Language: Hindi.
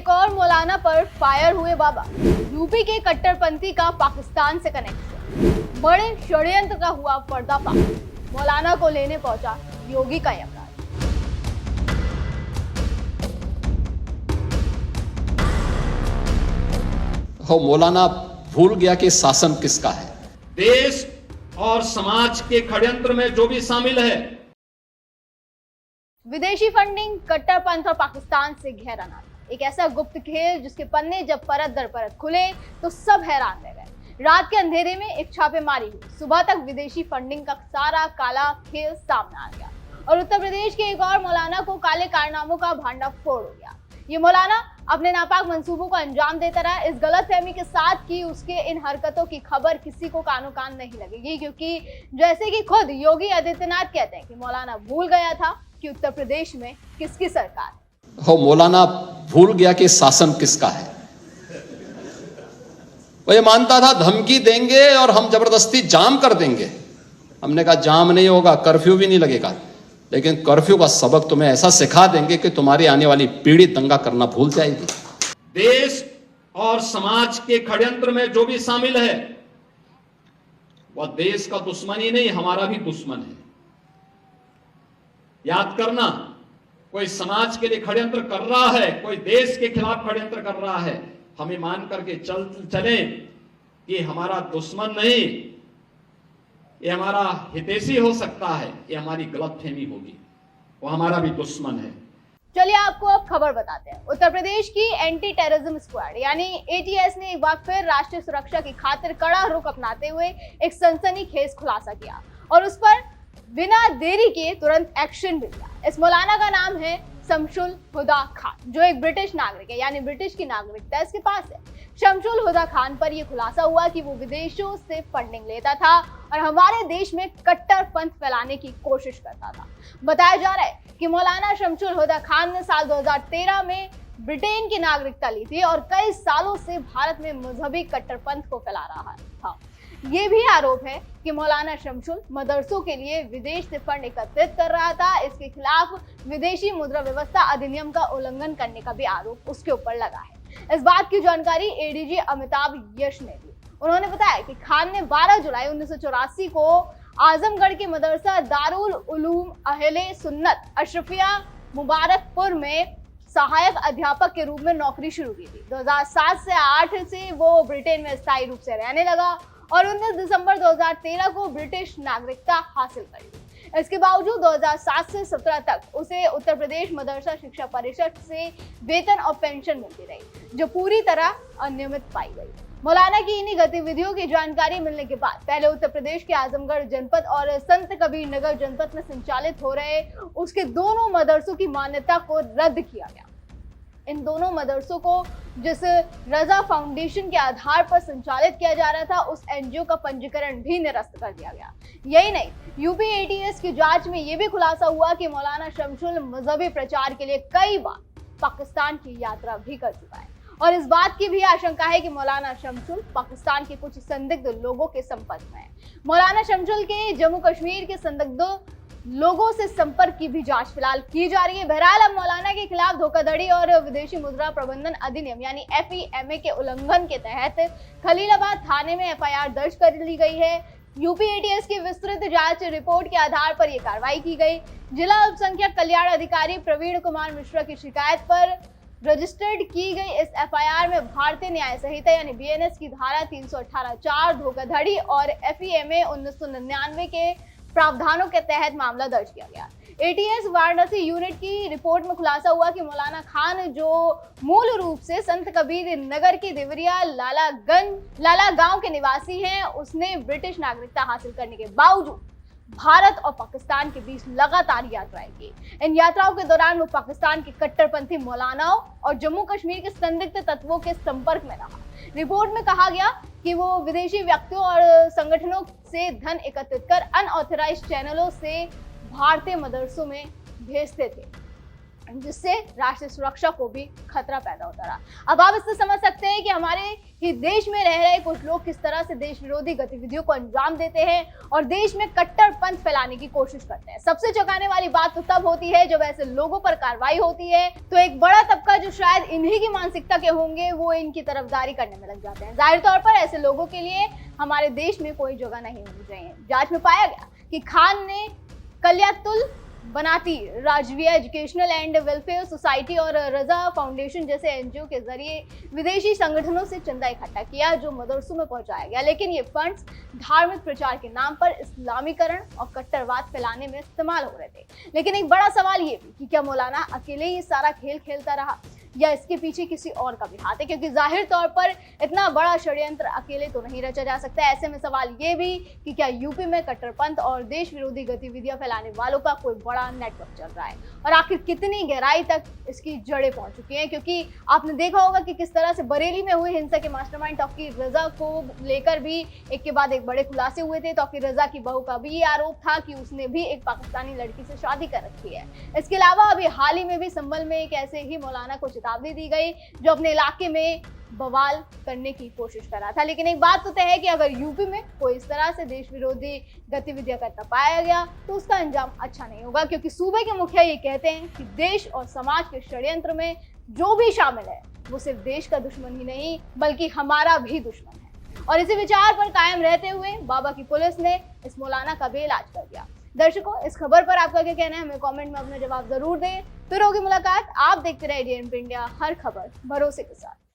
एक और मौलाना पर फायर हुए बाबा। यूपी के कट्टरपंथी का पाकिस्तान से कनेक्शन, बड़े षड्यंत्र का हुआ पर्दाफाश। मौलाना को लेने पहुंचा योगी का यमराज। मौलाना भूल गया कि शासन किसका है। देश और समाज के षड्यंत्र में जो भी शामिल है। विदेशी फंडिंग, कट्टरपंथ और पाकिस्तान से गहरा नाता, एक ऐसा गुप्त खेल जिसके पन्ने जब परत दर परत खुले तो सब हैरान रह गए। रात के अंधेरे में एक छापेमारी हुई, सुबह तक विदेशी फंडिंग का सारा काला खेल सामने आ गया और उत्तर प्रदेश के एक और मौलाना को काले कारनामों का भांडाफोड़ हो गया। ये मौलाना अपने नापाक मंसूबों को अंजाम देता रहा, इस गलतफहमी के साथ कि उसके इन हरकतों की खबर किसी को कानो कान नहीं लगेगी, क्योंकि जैसे कि खुद योगी आदित्यनाथ कहते हैं कि मौलाना भूल गया था कि उत्तर प्रदेश में किसकी सरकार है। मौलाना भूल गया कि शासन किसका है। वो ये मानता था धमकी देंगे और हम जबरदस्ती जाम कर देंगे। हमने कहा जाम नहीं होगा, कर्फ्यू भी नहीं लगेगा, लेकिन कर्फ्यू का सबक तुम्हें ऐसा सिखा देंगे कि तुम्हारी आने वाली पीढ़ी दंगा करना भूल जाएगी। देश और समाज के षड्यंत्र में जो भी शामिल है वह देश का दुश्मन ही नहीं, हमारा भी दुश्मन है। याद करना, कोई समाज के लिए षड्यंत्र कर रहा है, कोई देश के खिलाफ षड्यंत्र कर रहा है, हमें मान करके चले कि हमारा दुश्मन नहीं, ये हमारा हितैषी हो सकता है, ये हमारी गलतफहमी होगी, वो हमारा भी दुश्मन है। चलिए आपको अब खबर बताते हैं। उत्तर प्रदेश की एंटी टेररिज्म स्क्वाड यानी एटीएस ने एक बार फिर राष्ट्रीय सुरक्षा की खातिर कड़ा रुख अपनाते हुए एक सनसनीखेज खुलासा किया और उस पर बिना देरी किए तुरंत एक्शन भी लिया। इस मौलाना का नाम है शमशुल हुदा खान, जो एक ब्रिटिश नागरिक है, यानी ब्रिटिश की नागरिकता इसके पास है। शमशुल हुदा खान पर यह खुलासा हुआ कि वो विदेशों से फंडिंग लेता था और हमारे देश में कट्टरपंथ फैलाने की कोशिश करता था। बताया जा रहा है कि मौलाना शमशुल हुदा खान ने साल 2013 में ब्रिटेन की नागरिकता ली थी और कई सालों से भारत में मजहबी कट्टरपंथ को फैला रहा था। ये भी आरोप है कि मौलाना शमशुल मदरसों के लिए विदेश से फंड एकत्रित कर रहा था। इसके खिलाफ विदेशी मुद्रा व्यवस्था अधिनियम का उल्लंघन करने का भी आरोप उसके ऊपर लगा है। इस बात की जानकारी एडीजी अमिताभ यश ने दी। उन्होंने बताया कि खान ने 12 जुलाई 1984 को आजमगढ़ के मदरसा दारुल उलूम अहले सुन्नत अशरफिया मुबारकपुर में सहायक अध्यापक के रूप में नौकरी शुरू की थी। 2007 से 8 से वो ब्रिटेन में स्थायी रूप से रहने लगा और 19 दिसंबर 2013 को ब्रिटिश नागरिकता हासिल कर ली। इसके बावजूद 2007 से 17 तक उसे उत्तर प्रदेश मदरसा शिक्षा परिषद से वेतन और पेंशन मिलती रही, जो पूरी तरह अनियमित पाई गई। मौलाना की इन्हीं गतिविधियों की जानकारी मिलने के बाद पहले उत्तर प्रदेश के आजमगढ़ जनपद और संत कबीर नगर जनपद में संचालित हो रहे उसके दोनों मदरसों की मान्यता को रद्द किया गया। इन दोनों मदरसों को जिस रजा फाउंडेशन के आधार पर संचालित किया जा रहा था, उस एनजीओ का पंजीकरण भी निरस्त कर दिया गया। यही नहीं, यूपी एटीएस की जांच में यह भी खुलासा हुआ कि मौलाना शमशुल मजहबी प्रचार के लिए कई बार पाकिस्तान की यात्रा भी कर चुका है और इस बात की भी आशंका है कि मौलाना शमशुल पाकिस्तान के कुछ संदिग्ध लोगों के संपर्क में है। मौलाना शमशुल के जम्मू कश्मीर के संदिग्ध लोगों से संपर्क की भी जांच फिलहाल की जा रही है। बहरहाल अब मौलाना के खिलाफ धोखाधड़ी और विदेशी मुद्रा प्रबंधन अधिनियम यानी FEMA के उल्लंघन के तहत खलीलाबाद थाने में FIR दर्ज कर ली गई है। यूपी एटीएस की विस्तृत जांच रिपोर्ट के आधार पर यह कार्रवाई की गई। जिला अल्पसंख्यक कल्याण अधिकारी प्रवीण कुमार मिश्रा की शिकायत पर रजिस्टर्ड की गई इस FIR में भारतीय न्याय संहिता यानी BNS की धारा 318(4) धोखाधड़ी और FEMA 1999 के प्रावधानों के तहत मामला दर्ज किया गया। एटीएस वाराणसी यूनिट की रिपोर्ट में खुलासा हुआ कि मौलाना खान, जो मूल रूप से संत कबीर नगर के देवरिया लाला गांव के निवासी हैं, उसने ब्रिटिश नागरिकता हासिल करने के बावजूद भारत और पाकिस्तान के बीच लगातार यात्राएं की। इन यात्राओं के दौरान वो पाकिस्तान के कट्टरपंथी मौलानाओं और जम्मू कश्मीर के संदिग्ध तत्वों के संपर्क में रहा। रिपोर्ट में कहा गया कि वो विदेशी व्यक्तियों और संगठनों से धन एकत्रित कर अनऑथराइज्ड चैनलों से भारतीय मदरसों में भेजते थे। जिससे राष्ट्रीय सुरक्षा को भी खतरा पैदा होता रहा। अब आप इससे समझ सकते हैं कि हमारे ही देश में रह रहे कुछ लोग किस तरह से देश विरोधी गतिविधियों को अंजाम देते हैं और देश में कट्टरपंथ फैलाने की कोशिश करते हैं। सबसे चौंकाने वाली बात तो तब होती है जब ऐसे लोगों पर कार्रवाई होती है तो एक बड़ा तबका जो शायद इन्हीं की मानसिकता के होंगे वो इनकी तरफदारी करने में लग जाते हैं। जाहिर तौर पर ऐसे लोगों के लिए हमारे देश में कोई जगह नहीं होनी चाहिए। जांच में पाया गया कि खान ने कल्यातुल बनाती राजवीय एजुकेशनल एंड वेलफेयर सोसाइटी और रजा फाउंडेशन जैसे एनजीओ के जरिए विदेशी संगठनों से चंदा इकट्ठा किया जो मदरसों में पहुंचाया गया, लेकिन ये फंड्स धार्मिक प्रचार के नाम पर इस्लामीकरण और कट्टरवाद फैलाने में इस्तेमाल हो रहे थे। लेकिन एक बड़ा सवाल ये भी कि क्या मौलाना अकेले ये सारा खेल खेलता रहा या इसके पीछे किसी और का भी हाथ है, क्योंकि जाहिर तौर पर इतना बड़ा षड्यंत्र अकेले तो नहीं रचा जा सकता। ऐसे में सवाल ये भी कि क्या यूपी में कट्टरपंथ और देश विरोधी गतिविधियां फैलाने वालों का कोई बड़ा नेटवर्क चल रहा है और आखिर कितनी गहराई तक इसकी जड़ें पहुंच चुकी हैं, क्योंकि आपने देखा होगा कि किस तरह से बरेली में हुई हिंसा के मास्टरमाइंड तौकीर रजा को लेकर भी एक के बाद एक बड़े खुलासे हुए थे। तौकीर रजा की बहू का भी ये आरोप था कि उसने भी एक पाकिस्तानी लड़की से शादी कर रखी है। इसके अलावा अभी हाल ही में भी संभल में एक ऐसे ही मौलाना को चेतावनी दी गई जो अपने इलाके में बवाल करने की कोशिश कर रहा था। लेकिन एक बात तो तय है कि अगर यूपी में कोई इस तरह से देश विरोधी गतिविधियां करता पाया गया तो उसका अंजाम अच्छा नहीं होगा, क्योंकि सूबे के मुखिया ये कहते हैं कि देश और समाज के षड्यंत्र में जो भी शामिल है वो सिर्फ देश का दुश्मन ही नहीं बल्कि हमारा भी दुश्मन है। और इसी विचार पर कायम रहते हुए बाबा की पुलिस ने इस मौलाना का बेइलाज कर दिया। दर्शकों, इस खबर पर आपका क्या कहना है हमें कमेंट में अपना जवाब जरूर दें। फिर होगी मुलाकात। आप देखते रहिए डीएनपी इंडिया, हर खबर भरोसे के साथ।